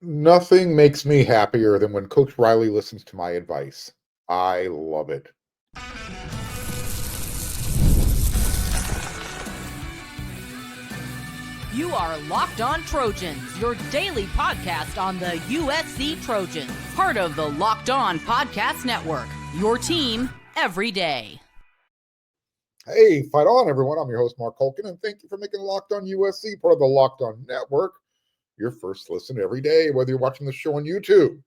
Nothing makes me happier than when Coach Riley listens to my advice. I love it. You are Locked On Trojans, your daily podcast on the USC Trojans. Part of the Locked On Podcast Network, your team every day. Hey, fight on, everyone. I'm your host, Marc, and thank you for making Locked On USC part of the Locked On Network your first listen every day, whether you're watching the show on YouTube,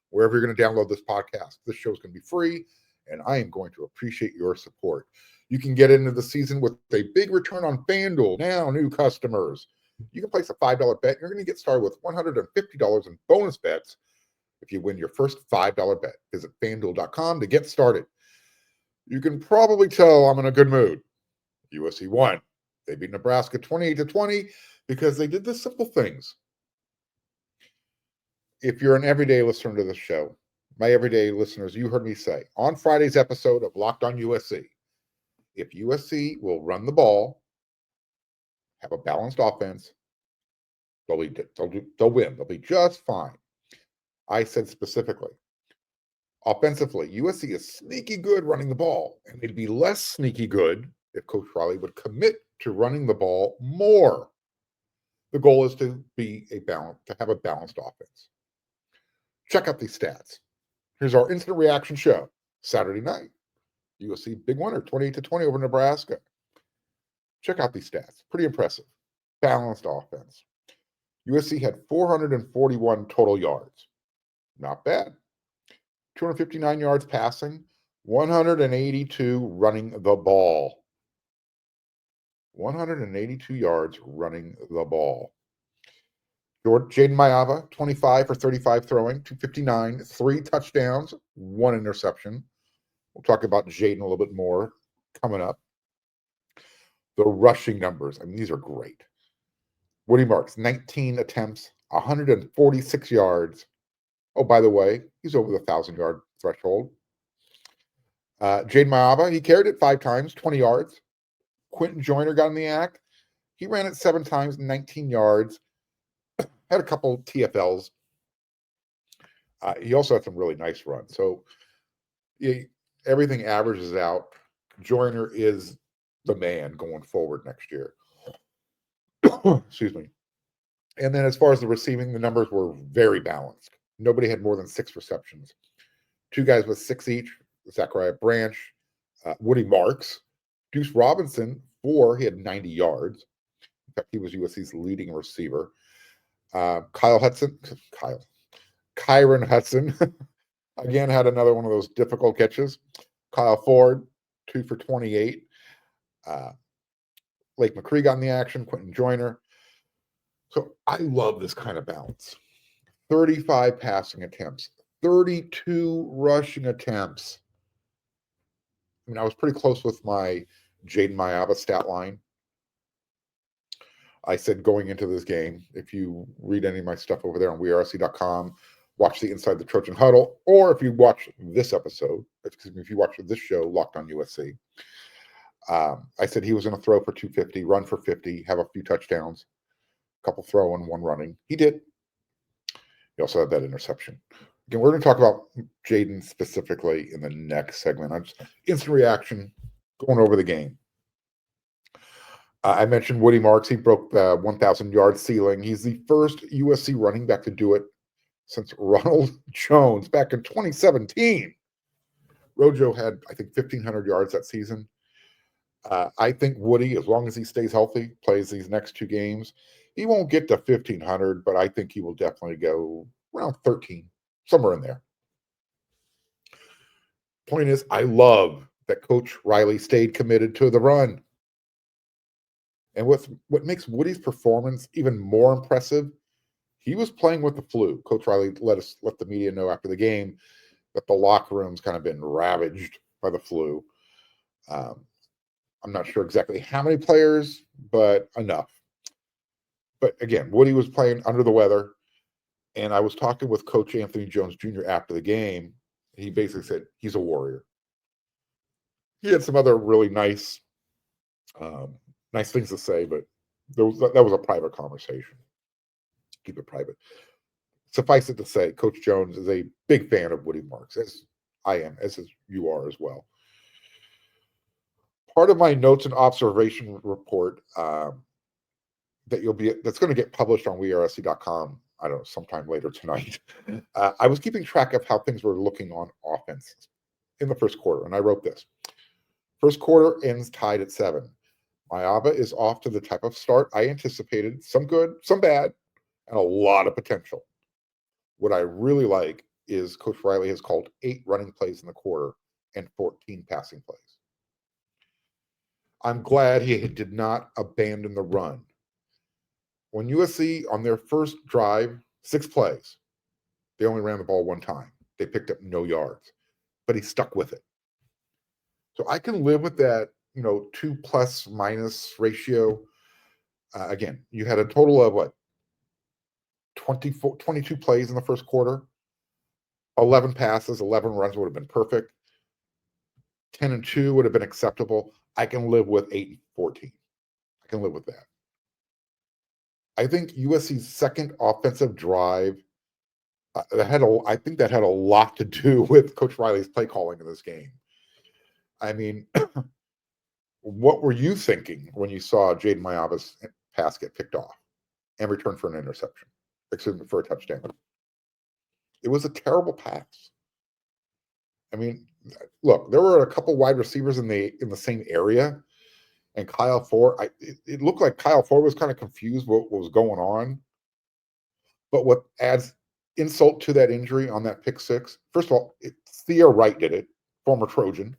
wherever you're going to download this podcast. This show is going to be free, and I am going to appreciate your support. You can get into the season with a big return on FanDuel. Now, new customers, you can place a $5 bet. You're going to get started with $150 in bonus bets if you win your first $5 bet. Visit FanDuel.com to get started. You can probably tell I'm in a good mood. USC won. They beat Nebraska 28-20 because they did the simple things. If you're an everyday listener to the show, my everyday listeners, you heard me say on Friday's episode of Locked On USC, if USC will run the ball, have a balanced offense, they'll win. They'll be just fine. I said specifically, offensively, USC is sneaky good running the ball, and they'd be less sneaky good if Coach Riley would commit to running the ball more. The goal is to have a balanced offense. Check out these stats. Here's our instant reaction show. Saturday night, USC big winner, 28-20 over Nebraska. Check out these stats. Pretty impressive. Balanced offense. USC had 441 total yards. Not bad. 259 yards passing, 182 running the ball. 182 yards running the ball. Jayden Maiava, 25 for 35 throwing, 259, 3 touchdowns, 1 interception. We'll talk about Jayden a little bit more coming up. The rushing numbers, these are great. Woody Marks, 19 attempts, 146 yards. Oh, by the way, he's over the 1,000-yard threshold. Jayden Maiava, he carried it 5 times, 20 yards. Quentin Joyner got in the act. He ran it 7 times, 19 yards. Had a couple TFLs. He also had some really nice runs. So everything averages out. Joyner is the man going forward next year. Excuse me. And then as far as the receiving, the numbers were very balanced. Nobody had more than 6 receptions. 2 guys with 6 each. Zachariah Branch, Woody Marks, Deuce Robinson, 4. He had 90 yards. In fact, he was USC's leading receiver. Kyron Hudson, again, had another one of those difficult catches. Kyle Ford, 2 for 28. Lake McCree got in the action, Quentin Joyner. So I love this kind of balance. 35 passing attempts, 32 rushing attempts. I was pretty close with my Jayden Maiava stat line. I said going into this game, if you read any of my stuff over there on wearesc.com, watch the Inside the Trojan Huddle, or if you watch this episode, if you watch this show, Locked On USC, I said he was going to throw for 250, run for 50, have a few touchdowns, a couple throwing, 1 running. He did. He also had that interception. Again, we're going to talk about Jayden specifically in the next segment. I'm just instant reaction, going over the game. I mentioned Woody Marks. He broke the 1,000-yard ceiling. He's the first USC running back to do it since Ronald Jones back in 2017. Rojo had, I think, 1,500 yards that season. I think Woody, as long as he stays healthy, plays these next 2 games, he won't get to 1,500, but I think he will definitely go around 13, somewhere in there. Point is, I love that Coach Riley stayed committed to the run. And what makes Woody's performance even more impressive, he was playing with the flu. Coach Riley let the media know after the game that the locker room's kind of been ravaged by the flu. I'm not sure exactly how many players, but enough. But again, Woody was playing under the weather, and I was talking with Coach Anthony Jones Jr. after the game. He basically said he's a warrior. He had some other really nice things to say, but that was a private conversation. Keep it private. suffice it to say, Coach Jones is a big fan of Woody Marks, as I am, as you are as well. Part of my notes and observation report that's going to get published on wearesc.com, I don't know, sometime later tonight. I was keeping track of how things were looking on offense in the first quarter, and I wrote this. First quarter ends tied at 7. Maiava is off to the type of start I anticipated, some good, some bad, and a lot of potential. What I really like is Coach Riley has called 8 running plays in the quarter and 14 passing plays. I'm glad he did not abandon the run. When USC, on their first drive, 6 plays, they only ran the ball 1 time. They picked up no yards, but he stuck with it. So I can live with that, 2 plus minus ratio. Again, you had a total of 22 plays in the first quarter, 11 passes, 11 runs would have been perfect. 10 and 2 would have been acceptable. I can live with 8 and 14. I can live with that. I think USC's second offensive drive, I think that had a lot to do with Coach Riley's play calling in this game. I mean, what were you thinking when you saw Jayden Maiava's pass get picked off and returned for an interception? Excuse me, for a touchdown. It was a terrible pass. I mean, look, there were a couple wide receivers in the same area, and Kyle Ford. It looked like Kyle Ford was kind of confused what was going on. But what adds insult to that injury on that pick 6? First of all, Thea Wright did it, former Trojan.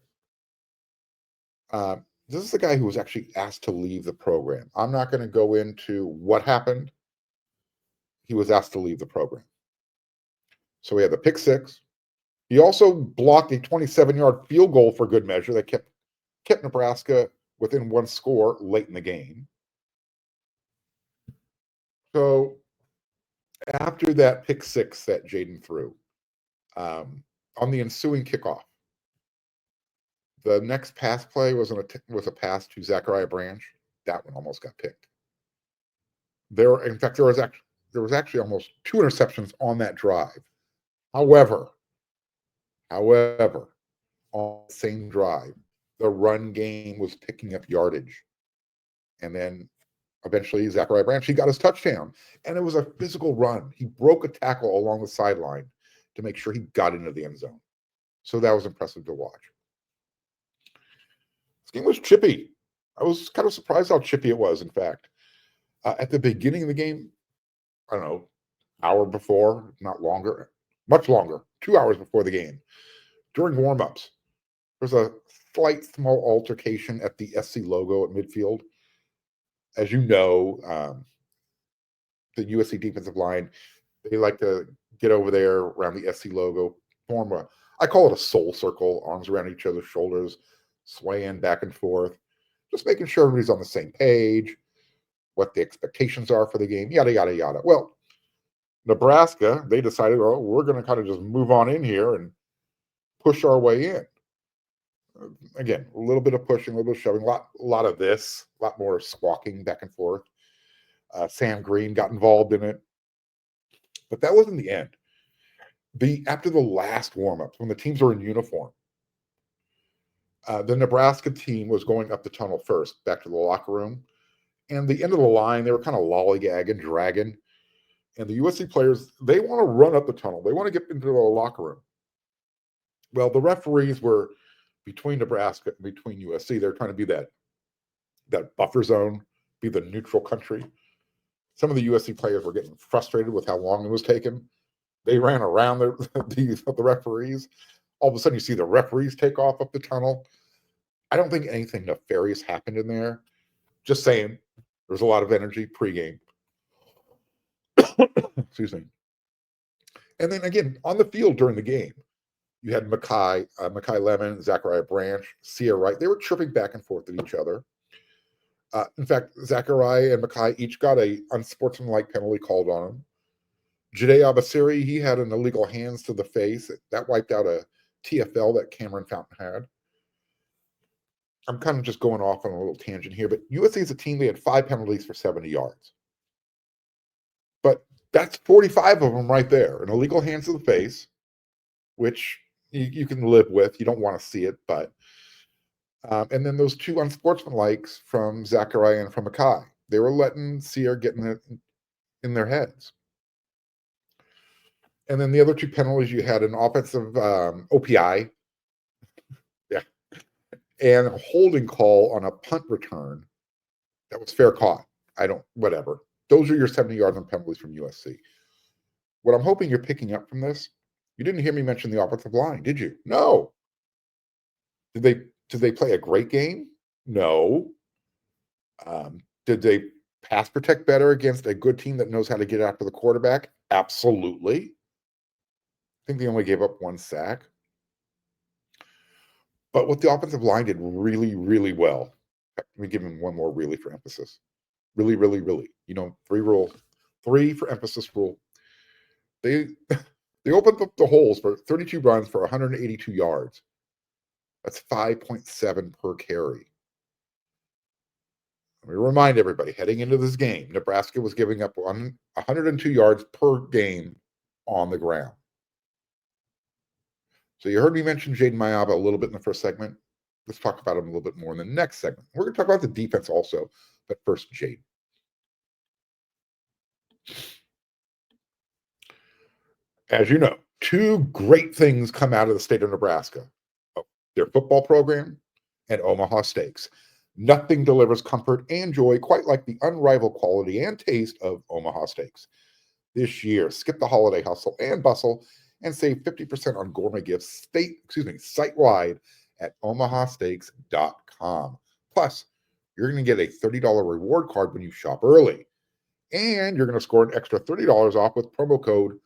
This is the guy who was actually asked to leave the program. I'm not going to go into what happened. He was asked to leave the program. So we had the pick 6. He also blocked a 27-yard field goal for good measure that kept Nebraska within 1 score late in the game. So after that pick 6 that Jayden threw, on the ensuing kickoff, the next pass play was a pass to Zachariah Branch. That one almost got picked. There was actually almost 2 interceptions on that drive. However, on the same drive, the run game was picking up yardage. And then eventually Zachariah Branch, he got his touchdown. And it was a physical run. He broke a tackle along the sideline to make sure he got into the end zone. So that was impressive to watch. This game was chippy. I was kind of surprised how chippy it was, in fact. At the beginning of the game, I don't know, hour before, not longer, much longer, 2 hours before the game, during warm-ups, there was a slight small altercation at the SC logo at midfield. As you know, the USC defensive line, they like to get over there around the SC logo, I call it a soul circle, arms around each other's shoulders, swaying back and forth, just making sure everybody's on the same page, what the expectations are for the game, yada, yada, yada. Well, Nebraska, they decided, we're going to kind of just move on in here and push our way in. Again, a little bit of pushing, a little bit of shoving, a lot of this, a lot more squawking back and forth. Sam Green got involved in it. But that wasn't the end. After the last warm-ups, when the teams were in uniform, the Nebraska team was going up the tunnel first, back to the locker room. And the end of the line, they were kind of lollygagging, dragging. And the USC players, they want to run up the tunnel. They want to get into the locker room. Well, the referees were between Nebraska and between USC. They're trying to be that buffer zone, be the neutral country. Some of the USC players were getting frustrated with how long it was taking. They ran around the referees. All of a sudden, you see the referees take off up the tunnel. I don't think anything nefarious happened in there. Just saying, there was a lot of energy pregame. Excuse me. And then again, on the field during the game, you had Mackay Lemon, Zachariah Branch, Sia Wright. They were tripping back and forth at each other. In fact, Zachariah and Mackay each got a unsportsmanlike penalty called on them. Jide Abasiri, he had an illegal hands to the face. That wiped out a TFL that Cameron Fountain had. I'm kind of just going off on a little tangent here, but USC is a team, they had 5 penalties for 70 yards. But That's 45 of them right there. An illegal hands to the face, which you can live with. You don't want to see it, but and then those two unsportsmanlikes from Zachariah and from Akai. They were letting Sear get in their heads. And then the other two penalties, you had an offensive OPI, yeah, and a holding call on a punt return that was fair caught. Whatever. Those are your 70 yards on penalties from USC. What I'm hoping you're picking up from this, you didn't hear me mention the offensive line, did you? No. Did they play a great game? No. Did they pass protect better against a good team that knows how to get after the quarterback? Absolutely. I think they only gave up 1 sack. But what the offensive line did really, really well. Let me give them one more really for emphasis. Really, really, really. 3 for emphasis rule. They opened up the holes for 32 runs for 182 yards. That's 5.7 per carry. Let me remind everybody, heading into this game, Nebraska was giving up 102 yards per game on the ground. So you heard me mention Jayden Maiava a little bit in the first segment. Let's talk about him a little bit more in the next segment. We're going to talk about the defense also, but first, Jayden. As you know, 2 great things come out of the state of Nebraska. Their football program and Omaha Steaks. Nothing delivers comfort and joy quite like the unrivaled quality and taste of Omaha Steaks. This year, skip the holiday hustle and bustle and save 50% on gourmet gifts site-wide at omahasteaks.com. Plus, you're going to get a $30 reward card when you shop early. And you're going to score an extra $30 off with promo code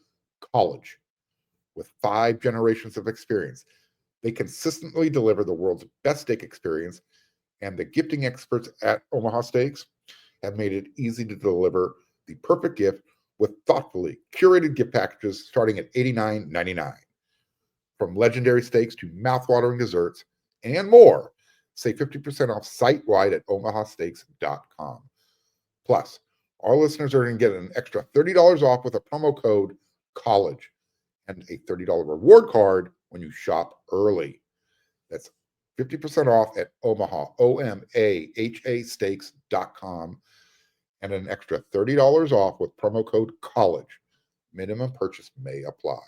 COLLEGE. With 5 generations of experience, they consistently deliver the world's best steak experience, and the gifting experts at Omaha Steaks have made it easy to deliver the perfect gift with thoughtfully curated gift packages starting at $89.99. From legendary steaks to mouthwatering desserts and more, save 50% off site-wide at omahasteaks.com. Plus, our listeners are going to get an extra $30 off with a promo code COLLEGE and a $30 reward card when you shop early. That's 50% off at Omaha, OMAHA steaks.com, and an extra $30 off with promo code COLLEGE. Minimum purchase may apply.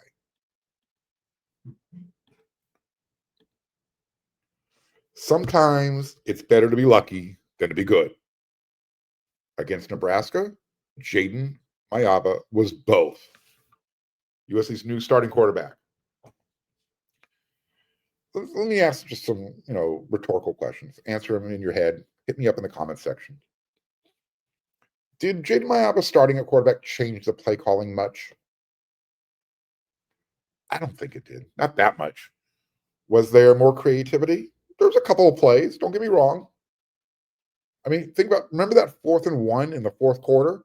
Sometimes it's better to be lucky than to be good. Against Nebraska, Jayden Maiava was both. USC's new starting quarterback. Let me ask just some, rhetorical questions. Answer them in your head. Hit me up in the comments section. Did Jayden Maiava starting at quarterback change the play calling much? I don't think it did. Not that much. Was there more creativity? There was a couple of plays. Don't get me wrong. I mean, remember that 4th and 1 in the 4th quarter?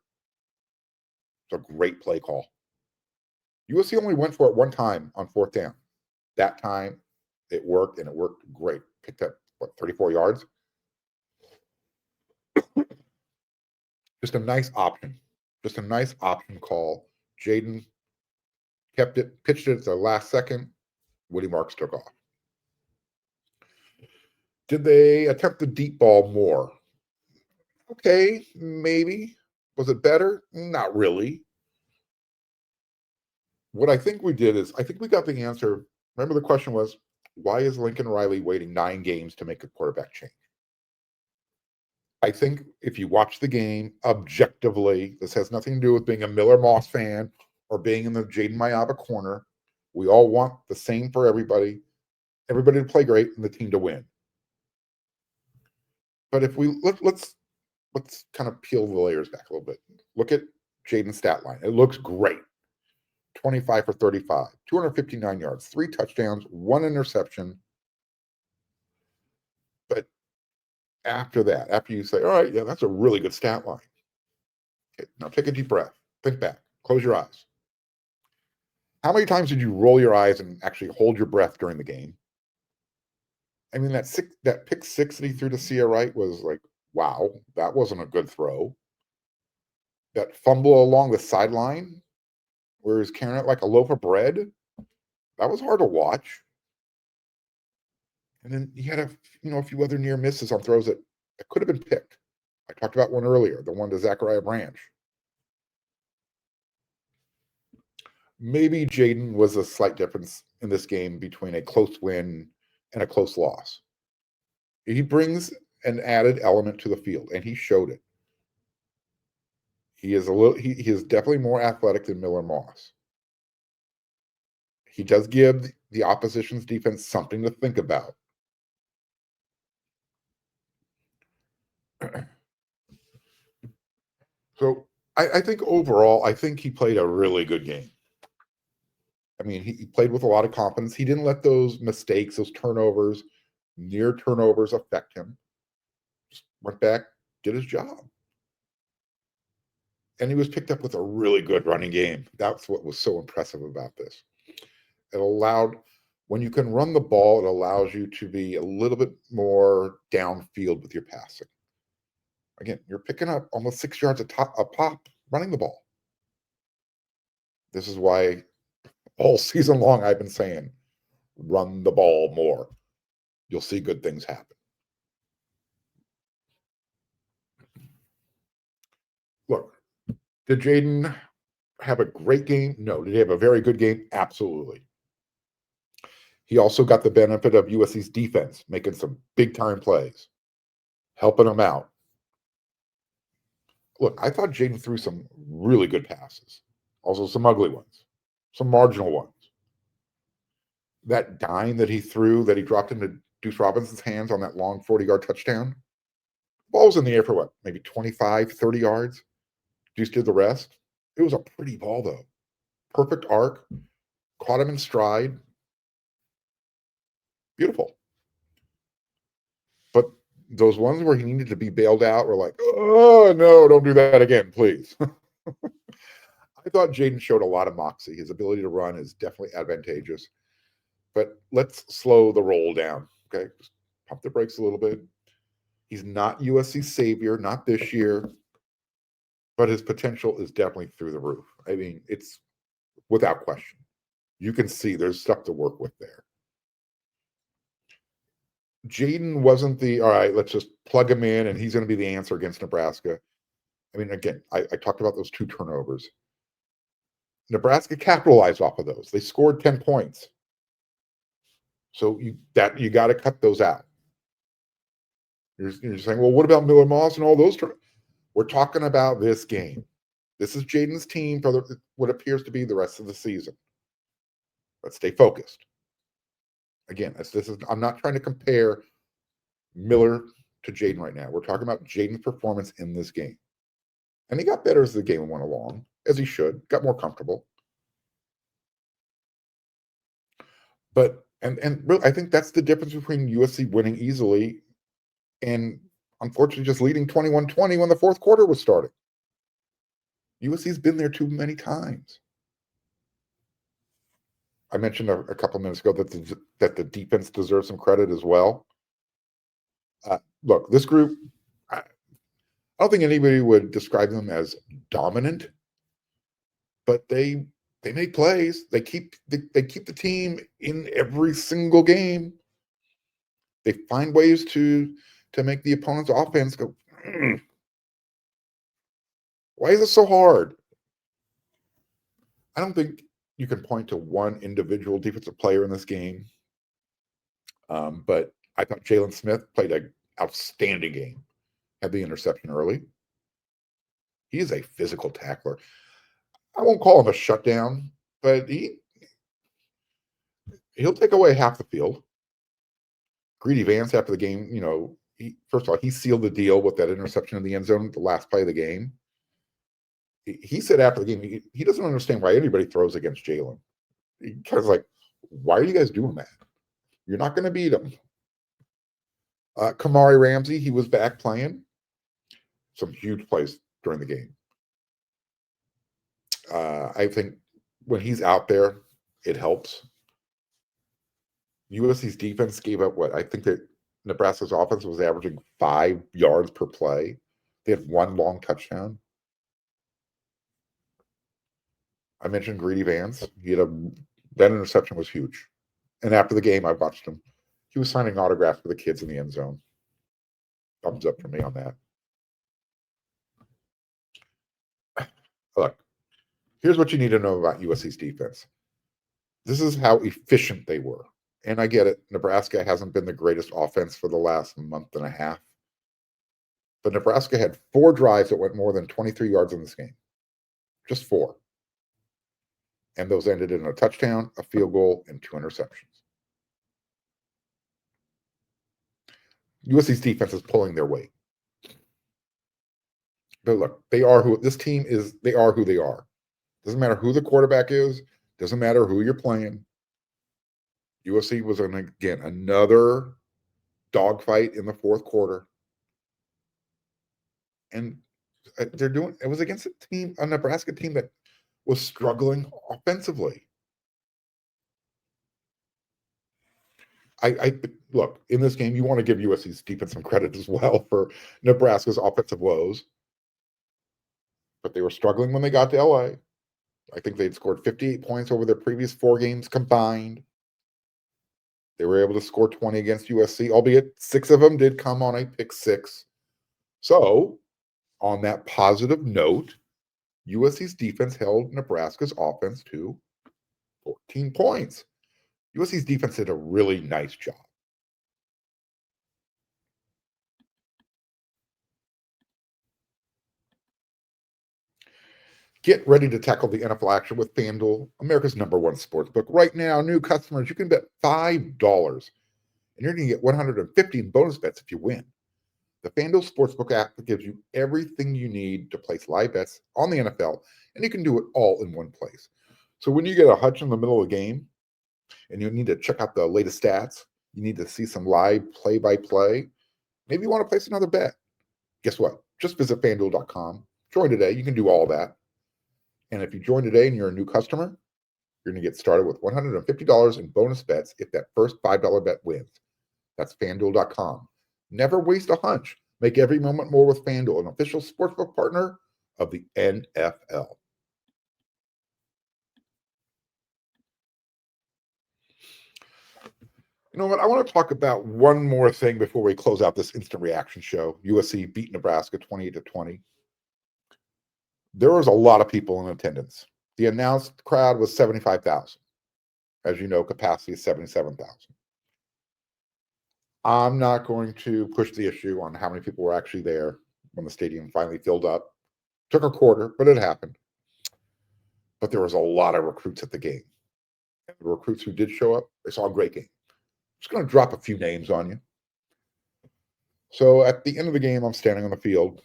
It's a great play call. USC only went for it 1 time on 4th down. That time, it worked, and it worked great. Picked up, 34 yards? Just a nice option. Just a nice option call. Jayden kept it, pitched it at the last second. Woody Marks took off. Did they attempt the deep ball more? Okay, maybe. Was it better? Not really. What I think we did is, I think we got the answer. Remember the question was, why is Lincoln Riley waiting 9 games to make a quarterback change? I think if you watch the game objectively, this has nothing to do with being a Miller Moss fan or being in the Jayden Maiava corner. We all want the same for everybody to play great and the team to win. But if we let's kind of peel the layers back a little bit. Look at Jayden's stat line. It looks great. 25 for 35, 259 yards, 3 touchdowns, 1 interception. But after that, after you say, all right, yeah, that's a really good stat line. Okay, now take a deep breath. Think back. Close your eyes. How many times did you roll your eyes and actually hold your breath during the game? I mean, that pick 6 that he threw to Sia Wright was like, wow, that wasn't a good throw. That fumble along the sideline where he's carrying it like a loaf of bread. That was hard to watch. And then he had a few other near misses on throws that could have been picked. I talked about one earlier, the one to Zachariah Branch. Maybe Jayden was a slight difference in this game between a close win and a close loss. He brings an added element to the field, and he showed it. He is definitely more athletic than Miller Moss. He does give the opposition's defense something to think about. So I think overall, I think he played a really good game. I mean, he played with a lot of confidence. He didn't let those mistakes, those turnovers, near turnovers affect him. Just went back, did his job. And he was picked up with a really good running game. That's what was so impressive about this. It allowed, when you can run the ball, it allows you to be a little bit more downfield with your passing. Again, you're picking up almost 6 yards a pop running the ball. This is why all season long I've been saying, run the ball more. You'll see good things happen. Look, did Jayden have a great game? No. Did he have a very good game? Absolutely. He also got the benefit of USC's defense, making some big-time plays, helping him out. Look, I thought Jayden threw some really good passes, also some ugly ones, some marginal ones. That dime that he threw, that he dropped into Deuce Robinson's hands on that long 40-yard touchdown, the ball was in the air for what, maybe 25, 30 yards? Deuce did the rest. It was a pretty ball, though. Perfect arc, caught him in stride. Beautiful. But those ones where he needed to be bailed out were like, oh, no, don't do that again, please. I thought Jayden showed a lot of moxie. His ability to run is definitely advantageous. But let's slow the roll down, okay? Just pump the brakes a little bit. He's not USC's savior, not this year, but his potential is definitely through the roof. I mean, it's without question. You can see there's stuff to work with there. Jayden wasn't all right, let's just plug him in and he's going to be the answer against Nebraska. I mean, again, I talked about those 2 turnovers. Nebraska capitalized off of those. They scored 10 points. So you got to cut those out. You're saying, well, what about Miller Moss and all those? We're talking about this game. This is Jayden's team for what appears to be the rest of the season. Let's stay focused. Again, I'm not trying to compare Miller to Jayden right now. We're talking about Jayden's performance in this game. And he got better as the game went along, as he should, got more comfortable. But and really, I think that's the difference between USC winning easily and unfortunately just leading 21-20 when the fourth quarter was starting. USC's been there too many times. I mentioned a couple minutes ago that the defense deserves some credit as well. Look, this group, I don't think anybody would describe them as dominant, but they make plays. They keep the team in every single game. They find ways to make the opponent's offense go, why is it so hard? I don't think you can point to one individual defensive player in this game. But I thought Jalen Smith played an outstanding game. Had the interception early. He is a physical tackler. I won't call him a shutdown, but he'll take away half the field. Greedy Vance after the game, first of all, he sealed the deal with that interception in the end zone, the last play of the game. He said after the game, he doesn't understand why anybody throws against Jalen. He kind of like, why are you guys doing that? You're not going to beat him. Kamari Ramsey, he was back playing. Some huge plays during the game. I think when he's out there, it helps. USC's defense gave up I think that Nebraska's offense was averaging 5 yards per play. They had 1 long touchdown. I mentioned Greedy Vance. That interception was huge. And after the game, I watched him. He was signing autographs for the kids in the end zone. Thumbs up for me on that. Look, here's what you need to know about USC's defense. This is how efficient they were. And I get it. Nebraska hasn't been the greatest offense for the last month and a half. But Nebraska had 4 drives that went more than 23 yards in this game. Just 4. And those ended in a touchdown, a field goal, and 2 interceptions. USC's defense is pulling their weight. But look, they are who they are. Doesn't matter who the quarterback is, doesn't matter who you're playing. USC was again another dogfight in the fourth quarter. And it was against a Nebraska team that was struggling offensively. I look, in this game, you want to give USC's defense some credit as well for Nebraska's offensive woes. But they were struggling when they got to LA. I think they'd scored 58 points over their previous 4 games combined. They were able to score 20 against USC, albeit 6 of them did come on a pick 6. So, on that positive note, USC's defense held Nebraska's offense to 14 points. USC's defense did a really nice job. Get ready to tackle the NFL action with FanDuel, America's #1 sportsbook. Right now, new customers, you can bet $5, and you're going to get $150 in bonus bets if you win. The FanDuel Sportsbook app gives you everything you need to place live bets on the NFL, and you can do it all in one place. So when you get a hunch in the middle of the game, and you need to check out the latest stats, you need to see some live play-by-play, maybe you want to place another bet. Guess what? Just visit FanDuel.com. Join today. You can do all that. And if you join today and you're a new customer, you're going to get started with $150 in bonus bets if that first $5 bet wins. That's FanDuel.com. Never waste a hunch. Make every moment more with FanDuel, an official sportsbook partner of the NFL. You know what? I want to talk about one more thing before we close out this instant reaction show. USC beat Nebraska 28-20. There was a lot of people in attendance. The announced crowd was 75,000. As you know, capacity is 77,000. I'm not going to push the issue on how many people were actually there when the stadium finally filled up. Took a quarter, but it happened. But there was a lot of recruits at the game. And the recruits who did show up, they saw a great game. I'm just going to drop a few names on you. So at the end of the game, I'm standing on the field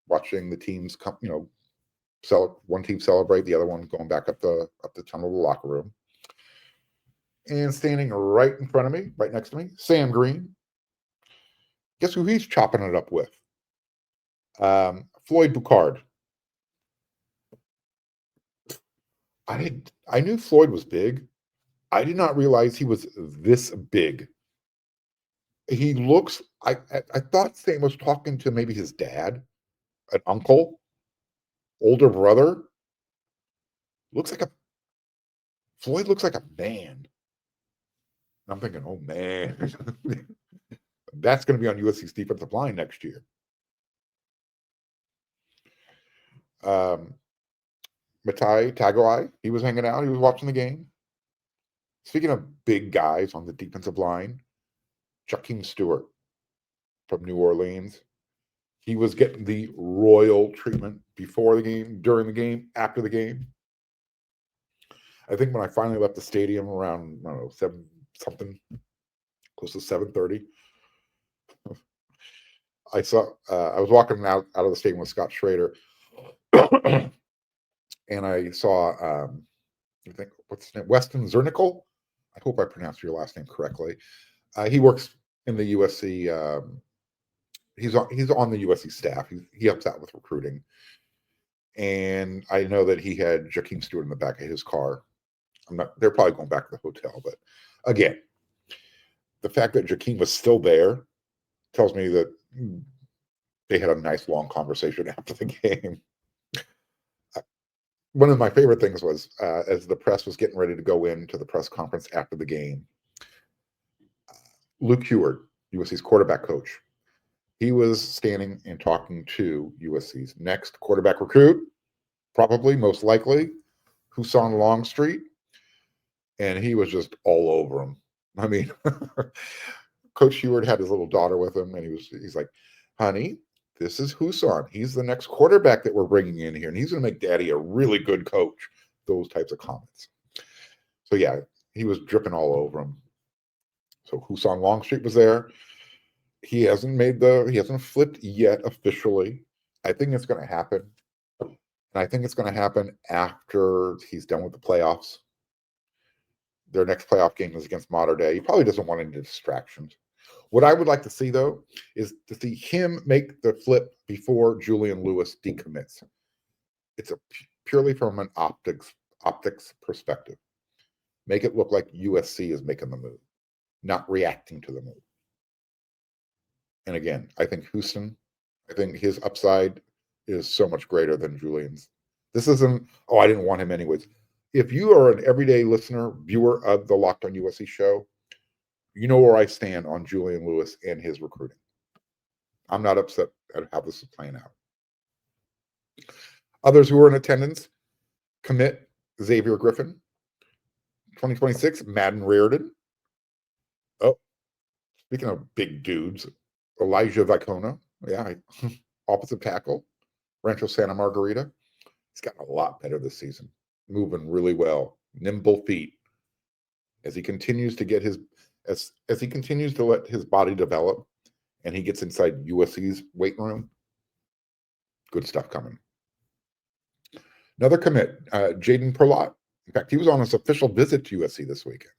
watching the teams come, one team celebrate, the other one going back up the tunnel to the locker room. And standing right in front of me, right next to me, Sam Green. Guess who he's chopping it up with? Floyd Boucard. I knew Floyd was big. I did not realize he was this big. He looks, I thought Sam was talking to maybe his dad, an uncle, older brother. Floyd looks like a man. I'm thinking, oh man, that's going to be on USC's defensive line next year. Matai Tagoai, he was hanging out. He was watching the game. Speaking of big guys on the defensive line, Jakeem Stewart from New Orleans. He was getting the royal treatment before the game, during the game, after the game. I think when I finally left the stadium around, I don't know, 7 something, close to 7:30, I was walking out of the stadium with Scott Schrader, and I saw, I think, what's his name? Weston Zernickel. I hope I pronounced your last name correctly. He works in the USC. He's on the USC staff. He helps out with recruiting. And I know that he had Jakeem Stewart in the back of his car. They're probably going back to the hotel. But again, the fact that Jakeem was still there tells me that they had a nice long conversation after the game. one of my favorite things was as the press was getting ready to go into the press conference after the game, Luke Heward, USC's quarterback coach, he was standing and talking to USC's next quarterback recruit, probably, most likely, Husan Longstreet, and he was just all over him. I mean, Coach Heward had his little daughter with him, and he's like, honey, this is Husan. He's the next quarterback that we're bringing in here, and he's going to make Daddy a really good coach. Those types of comments. So, yeah, he was dripping all over him. So Husan Longstreet was there. He hasn't flipped yet officially. I think it's going to happen. And I think it's going to happen after he's done with the playoffs. Their next playoff game is against Mater Dei. He probably doesn't want any distractions. What I would like to see, though, is to see him make the flip before Julian Lewis decommits. It's purely from an optics perspective. Make it look like USC is making the move, not reacting to the move. And again, I think his upside is so much greater than Julian's. This isn't, I didn't want him anyways. If you are an everyday listener, viewer of the Locked on USC show, you know where I stand on Julian Lewis and his recruiting. I'm not upset at how this is playing out. Others who are in attendance: commit Xavier Griffin, 2026, Madden Reardon. Oh, speaking of big dudes, Elijah Vicona, offensive tackle, Rancho Santa Margarita. He's gotten a lot better this season, moving really well, nimble feet. As he continues to get as he continues to let his body develop, and he gets inside USC's weight room, good stuff coming. Another commit, Jayden Maiava. In fact, he was on his official visit to USC this weekend.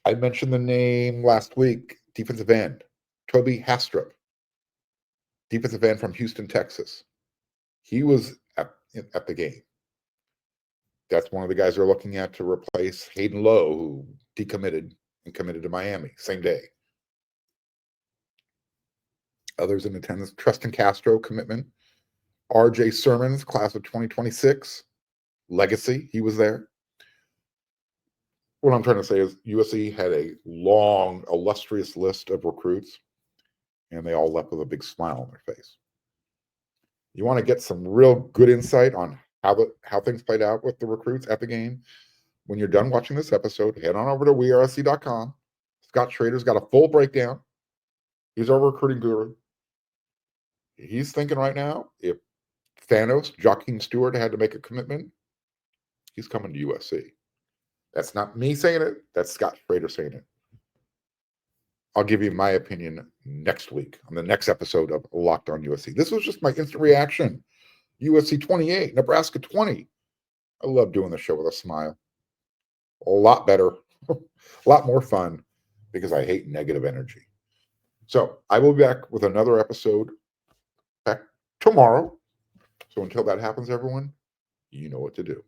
I mentioned the name last week, defensive end, Toby Hastrup, defensive end from Houston, Texas. He was at the game. That's one of the guys they're looking at to replace Hayden Lowe, who decommitted and committed to Miami same day. Others in attendance: Tristan Castro, commitment. R.J. Sermons, class of 2026, legacy. He was there. What I'm trying to say is USC had a long, illustrious list of recruits, and they all left with a big smile on their face. You want to get some real good insight on how things played out with the recruits at the game? When you're done watching this episode, head on over to wearesc.com. Scott Schrader's got a full breakdown. He's our recruiting guru. He's thinking right now, if Thanos, Joaquin Stewart, had to make a commitment, he's coming to USC. That's not me saying it. That's Scott Schrader saying it. I'll give you my opinion next week on the next episode of Locked on USC. This was just my instant reaction. USC 28, Nebraska 20. I love doing the show with a smile. A lot better, a lot more fun, because I hate negative energy. So I will be back with another episode back tomorrow. So until that happens, everyone, you know what to do.